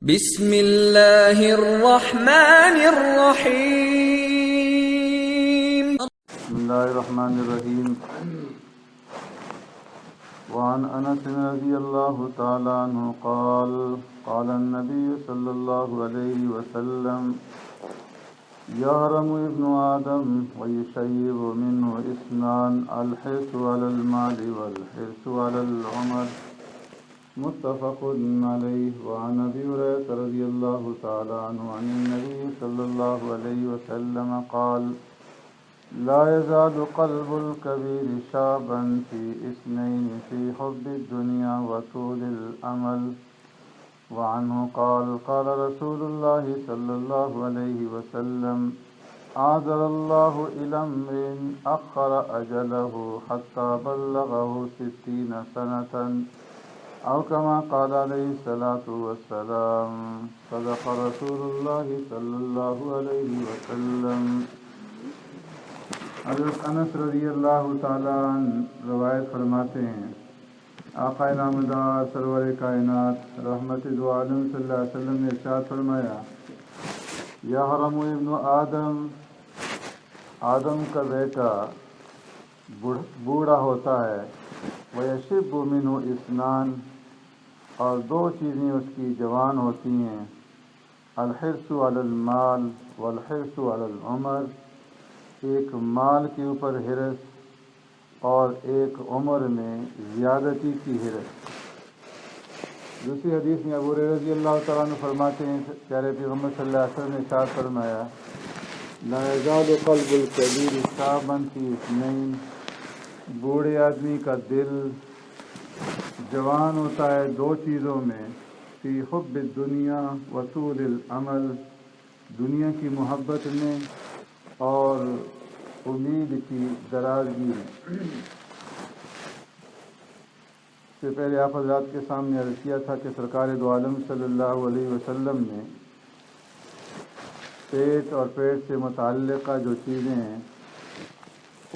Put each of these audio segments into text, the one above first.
بسم اللہ الرحمن الرحیم بسم اللہ الرحمن الرحیم وعن انس رضی اللہ تعالی عنہ قال قال النبی صلی اللہ علیہ وسلم یحرم ابن آدم ویشیب منہ اثنان الحرص علی المال والحرص علی العمر متفق علیہ وعن ابی ہریرہ رضی اللہ تعالی عنہ عن النبی صلی اللہ علیہ وسلم قال لا يزال قلب الكبير شابا في اثنين في حب الدنيا وطول الأمل وعنه قال قال رسول الله صلى الله عليه وسلم عذر الله إلى امرئ أخر أجله حتى بلغه 60 سنة أو كما قال عليه الصلاة والسلام صدق رسول الله صلى الله عليه وسلم۔ حضرت انس رضی اللہ تعالیٰ عنہ روایت فرماتے ہیں، آقا نامدار سرور کائنات رحمت دو عالم صلی اللہ علیہ وسلم نے ارشاد فرمایا، یحرم ابن آدم، آدم کا بیٹا بوڑھا ہوتا ہے، ویشب منہ اثنان، اور دو چیزیں اس کی جوان ہوتی ہیں، الحرص علی المال والحرص علی العمر، ایک مال کے اوپر حرص اور ایک عمر میں زیادتی کی حرص۔ دوسری حدیث میں ابو ہریرہ رضی اللہ تعالیٰ عنہ فرماتے ہیں، پیارے پیغمبر صلی اللہ علیہ وسلم نے ارشاد فرمایا، لا یزال قلب الکبیر شابا فی اثنین، بوڑھے آدمی کا دل جوان ہوتا ہے دو چیزوں میں، فی حب الدنیا وطول الامل، دنیا کی محبت میں اور امید کی درازگی میں۔ اس سے پہلے آپ حضرات کے سامنے عرض کیا تھا کہ سرکار دو عالم صلی اللہ علیہ وسلم نے پیٹ اور پیٹ سے متعلقہ جو چیزیں ہیں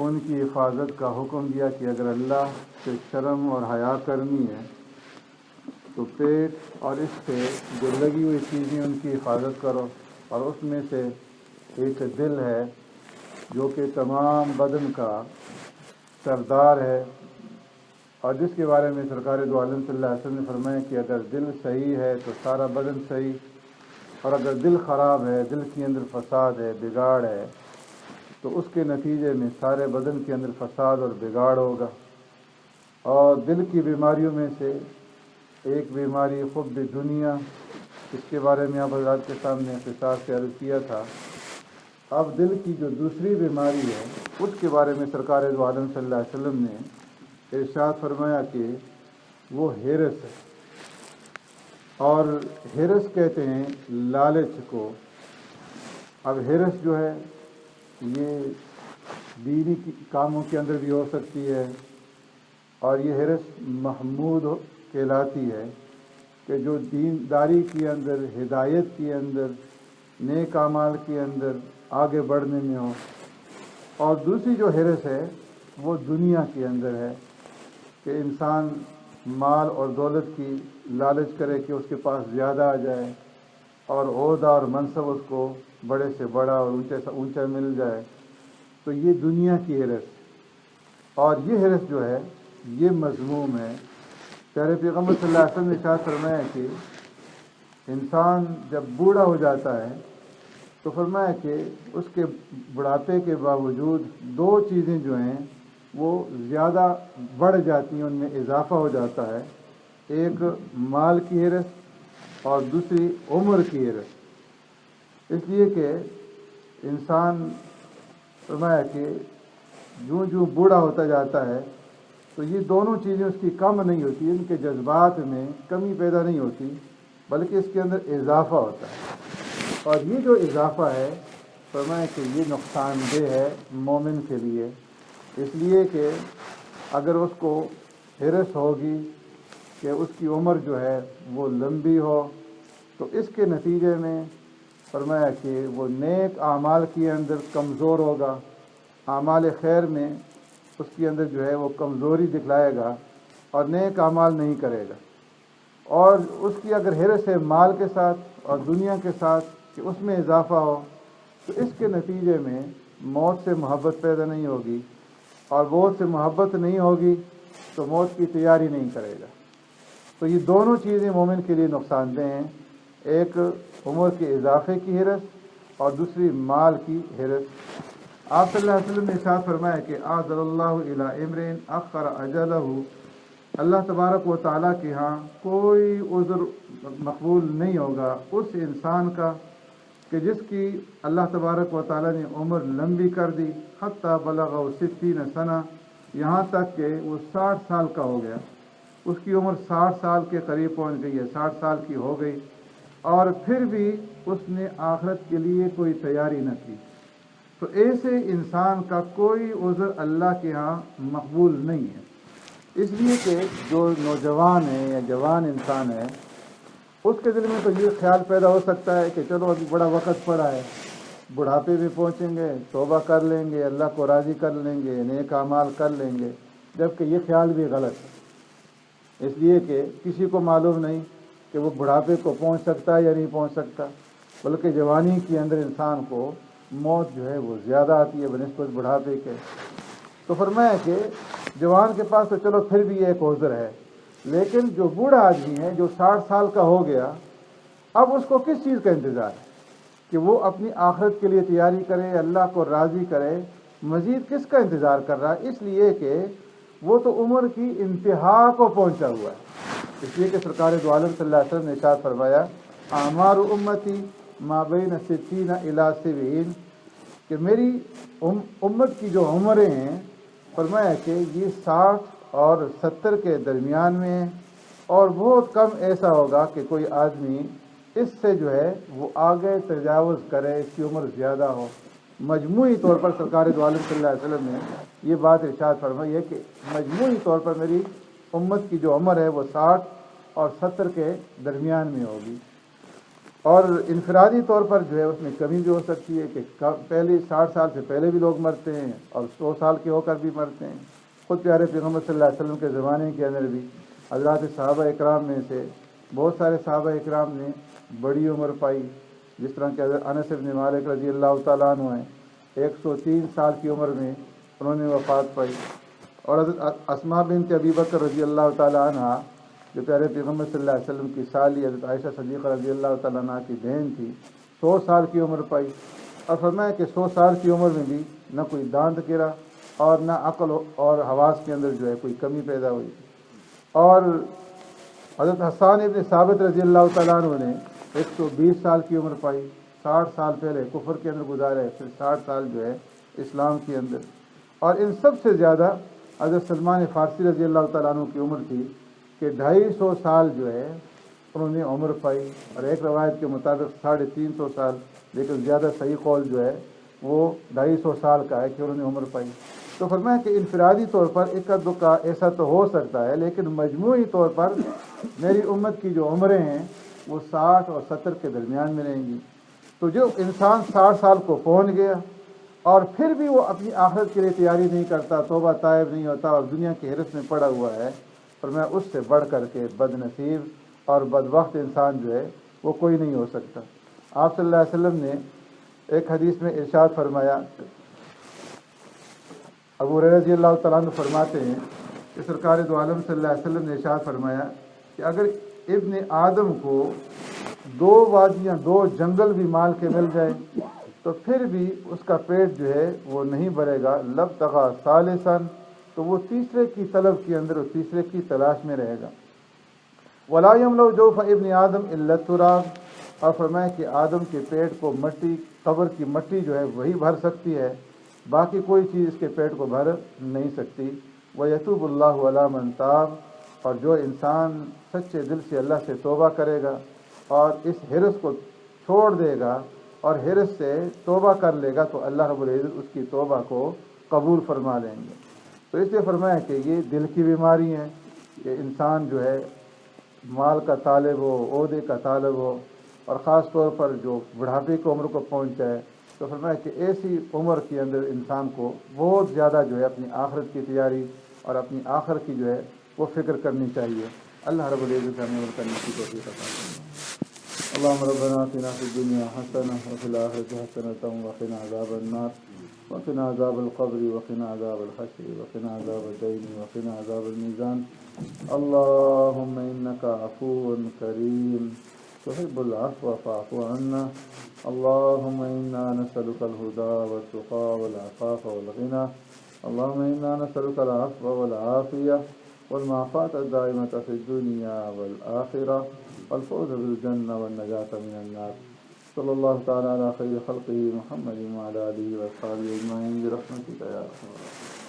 ان کی حفاظت کا حکم دیا کہ اگر اللہ سے شرم اور حیا کرنی ہے تو پیٹ اور اس سے جو لگی ہوئی چیزیں ان کی حفاظت کرو، اور اس میں سے ایک دل ہے جو کہ تمام بدن کا سردار ہے، اور جس کے بارے میں سرکار دو عالم صلی اللہ علیہ وسلم نے فرمایا کہ اگر دل صحیح ہے تو سارا بدن صحیح، اور اگر دل خراب ہے، دل کے اندر فساد ہے، بگاڑ ہے، تو اس کے نتیجے میں سارے بدن کے اندر فساد اور بگاڑ ہوگا۔ اور دل کی بیماریوں میں سے ایک بیماری حب دنیا، اس کے بارے میں آپ حضرات کے سامنے اختصار سے عرض کیا تھا۔ اب دل کی جو دوسری بیماری ہے اس کے بارے میں سرکار دو عالم صلی اللہ علیہ وسلم نے ارشاد فرمایا کہ وہ حرص ہے، اور حرص کہتے ہیں لالچ کو۔ اب حرص جو ہے یہ دینی کاموں کے اندر بھی ہو سکتی ہے، اور یہ حرص محمود کہلاتی ہے کہ جو دینداری کے اندر، ہدایت کے اندر، نیک اعمال کے اندر آگے بڑھنے میں ہو۔ اور دوسری جو حرص ہے وہ دنیا کے اندر ہے کہ انسان مال اور دولت کی لالچ کرے کہ اس کے پاس زیادہ آ جائے، اور عہدہ اور منصب اس کو بڑے سے بڑا اور اونچے سے اونچا مل جائے، تو یہ دنیا کی حرص، اور یہ حرص جو ہے یہ مذموم ہے۔ پیارے پیغمبر صلی اللہ علیہ وسلم نے ارشاد فرمایا کہ انسان جب بوڑھا ہو جاتا ہے تو فرمایا کہ اس کے بڑھاپے کے باوجود دو چیزیں جو ہیں وہ زیادہ بڑھ جاتی ہیں، ان میں اضافہ ہو جاتا ہے، ایک مال کی حرص اور دوسری عمر کی حرص۔ اس لیے کہ انسان فرمایا کہ جوں جوں بوڑھا ہوتا جاتا ہے تو یہ دونوں چیزیں اس کی کم نہیں ہوتی، ان کے جذبات میں کمی پیدا نہیں ہوتی، بلکہ اس کے اندر اضافہ ہوتا ہے، اور یہ جو اضافہ ہے فرمایا کہ یہ نقصان دہ ہے مومن کے لیے، اس لیے کہ اگر اس کو حرص ہوگی کہ اس کی عمر جو ہے وہ لمبی ہو تو اس کے نتیجے میں فرمایا کہ وہ نیک اعمال کے اندر کمزور ہوگا، اعمال خیر میں اس کے اندر جو ہے وہ کمزوری دکھلائے گا اور نیک اعمال نہیں کرے گا۔ اور اس کی اگر حرص ہے مال کے ساتھ اور دنیا کے ساتھ کہ اس میں اضافہ ہو، تو اس کے نتیجے میں موت سے محبت پیدا نہیں ہوگی، اور موت سے محبت نہیں ہوگی تو موت کی تیاری نہیں کرے گا۔ تو یہ دونوں چیزیں مومن کے لیے نقصان دہ ہیں، ایک عمر کے اضافے کی حرص اور دوسری مال کی حرص۔ آپ صلی اللہ علیہ وسلم نے ارشاد فرمایا کہ اعذر اللہ الی امرئ اخر اجلہ، اللہ تبارک و تعالیٰ کے ہاں کوئی عذر مقبول نہیں ہوگا اس انسان کا کہ جس کی اللہ تبارک و تعالیٰ نے عمر لمبی کر دی، حتی بلغ 60 سنہ، یہاں تک کہ وہ 60 سال کا ہو گیا، اس کی عمر 60 سال کے قریب پہنچ گئی ہے، 60 سال کی ہو گئی، اور پھر بھی اس نے آخرت کے لیے کوئی تیاری نہ کی، تو ایسے انسان کا کوئی عذر اللہ کے ہاں مقبول نہیں ہے۔ اس لیے کہ جو نوجوان ہے یا جوان انسان ہے، اس کے دل میں تو یہ خیال پیدا ہو سکتا ہے کہ چلو ابھی بڑا وقت پڑا ہے، بڑھاپے میں پہنچیں گے، توبہ کر لیں گے، اللہ کو راضی کر لیں گے، نیک اعمال کر لیں گے، جبکہ یہ خیال بھی غلط ہے، اس لیے کہ کسی کو معلوم نہیں کہ وہ بڑھاپے کو پہنچ سکتا ہے یا نہیں پہنچ سکتا، بلکہ جوانی کے اندر انسان کو موت جو ہے وہ زیادہ آتی ہے بنسبت بڑھاپے کے۔ تو فرمایا کہ جوان کے پاس تو چلو پھر بھی ایک عذر ہے، لیکن جو بوڑھا آدمی ہے جو 60 سال کا ہو گیا، اب اس کو کس چیز کا انتظار ہے کہ وہ اپنی آخرت کے لیے تیاری کرے، اللہ کو راضی کرے، مزید کس کا انتظار کر رہا ہے؟ اس لیے کہ وہ تو عمر کی انتہا کو پہنچا ہوا ہے۔ اس لیے کہ سرکار دو عالم صلی اللہ علیہ وسلم نے ارشاد فرمایا اعمار امتی ما بین 60 الی 70، کہ میری امت کی جو عمریں ہیں، فرمایا کہ یہ 60 اور 70 کے درمیان میں ہیں، اور بہت کم ایسا ہوگا کہ کوئی آدمی اس سے جو ہے وہ آگے تجاوز کرے، اس کی عمر زیادہ ہو۔ مجموعی طور پر سرکار دو عالم صلی اللہ علیہ وسلم نے یہ بات ارشاد فرمائی ہے کہ مجموعی طور پر میری امت کی جو عمر ہے وہ 60 اور 70 کے درمیان میں ہوگی، اور انفرادی طور پر جو ہے اس میں کمی بھی ہو سکتی ہے کہ پہلے 60 سال سے پہلے بھی لوگ مرتے ہیں اور 100 سال کے ہو کر بھی مرتے ہیں۔ خود پیارے پیغمبر صلی اللہ علیہ وسلم کے زمانے کے اندر بھی حضرات صحابہ اکرام میں سے بہت سارے صحابہ اکرام نے بڑی عمر پائی، جس طرح کہ حضرت انس بن مالک رضی اللہ تعالیٰ عنہ ہیں، 103 سال کی عمر میں انہوں نے وفات پائی، اور حضرت اسماء بنت ابی بکر رضی اللہ تعالیٰ عنہ جو پیارے پیغمبر صلی اللہ علیہ وسلم کی سالی حضرت عائشہ صدیقہ رضی اللہ تعالیٰ عنہ کی بہن تھی، 100 سال کی عمر پائی، اور فرمایا کہ 100 سال کی عمر میں بھی نہ کوئی دانت گرا اور نہ عقل اور حواس کے اندر جو ہے کوئی کمی پیدا ہوئی۔ اور حضرت حسان ابن ثابت رضی اللہ تعالیٰ عنہ نے 120 سال کی عمر پائی، 60 سال پہلے کفر کے اندر گزارے، پھر 60 سال جو ہے اسلام کے اندر۔ اور ان سب سے زیادہ حضرت سلمان فارسی رضی اللہ تعالیٰ عنہ کی عمر تھی کہ 250 سال جو ہے انہوں نے عمر پائی، اور ایک روایت کے مطابق 350 سال، لیکن زیادہ صحیح قول جو ہے وہ 250 سال کا ہے کہ انہوں نے عمر پائی۔ تو فرمایا کہ انفرادی طور پر اکا دکا ایسا تو ہو سکتا ہے، لیکن مجموعی طور پر میری امت کی جو عمریں ہیں وہ 60 اور 70 کے درمیان میں رہیں گی۔ تو جو انسان 60 سال کو پہنچ گیا اور پھر بھی وہ اپنی آخرت کے لیے تیاری نہیں کرتا، توبہ تائب نہیں ہوتا اور دنیا کی حرص میں پڑا ہوا ہے، فرمایا اس سے بڑھ کر کے بد نصیب اور بدبخت انسان جو ہے وہ کوئی نہیں ہو سکتا۔ آپ صلی اللہ علیہ وسلم نے ایک حدیث میں ارشاد فرمایا، ابو ہریرہ رضی اللہ تعالیٰ عنہ فرماتے ہیں کہ سرکار دو عالم صلی اللہ علیہ وسلم نے ارشاد فرمایا کہ اگر ابن آدم کو 2 وادیاں 2 جنگل بھی مال کے مل جائیں تو پھر بھی اس کا پیٹ جو ہے وہ نہیں بھرے گا، لبتغى ثالثا، تو وہ تیسرے کی طلب کے اندر، وہ تیسرے کی تلاش میں رہے گا۔ ولا يملأ جوف ابن آدم الا التراب، اور فرمایا کہ آدم کے پیٹ کو مٹی، قبر کی مٹی جو ہے وہی بھر سکتی ہے، باقی کوئی چیز اس کے پیٹ کو بھر نہیں سکتی۔ وَيَتُوبُ اللَّهُ عَلَىٰ مَن تَابَ، اور جو انسان سچے دل سے اللہ سے توبہ کرے گا اور اس حرص کو چھوڑ دے گا اور حرص سے توبہ کر لے گا، تو اللہ رب العزت اس کی توبہ کو قبول فرما لیں گے۔ تو اس لیے فرمایا کہ یہ دل کی بیماری ہے کہ انسان جو ہے مال کا طالب ہو، عہدے کا طالب ہو، اور خاص طور پر جو بڑھاپے کی عمر کو پہنچ جائے، تو فرمایا کہ ایسی عمر کے اندر انسان کو بہت زیادہ جو ہے اپنی آخرت کی تیاری اور اپنی آخرت کی جو ہے وہ فکر کرنی چاہیے۔ اللہ رب العزت ہمیں عمل کرنے کی توفیق عطا فرمائے۔ اللهم ربنا آتنا في الدنيا حسنة وفي الآخرة حسنة وقنا عذاب النار وقنا عذاب القبر وقنا عذاب الحشر وقنا عذاب الدين وقنا عذاب الميزان۔ اللهم إنك عفو كريم تحب العفو فاعف عنا۔ اللهم إنا نسألك الهدى والتقى والعفاف والغنى۔ اللهم إنا نسألك العفو والعافية والمعافاة الدائمة في الدنيا والآخرة والفوز بالجنة والنجاة من النار۔ صلى الله تعالى على خير خلقه محمد وعلى آله وأصحابه أجمعين برحمتك يا أرحم الراحمين۔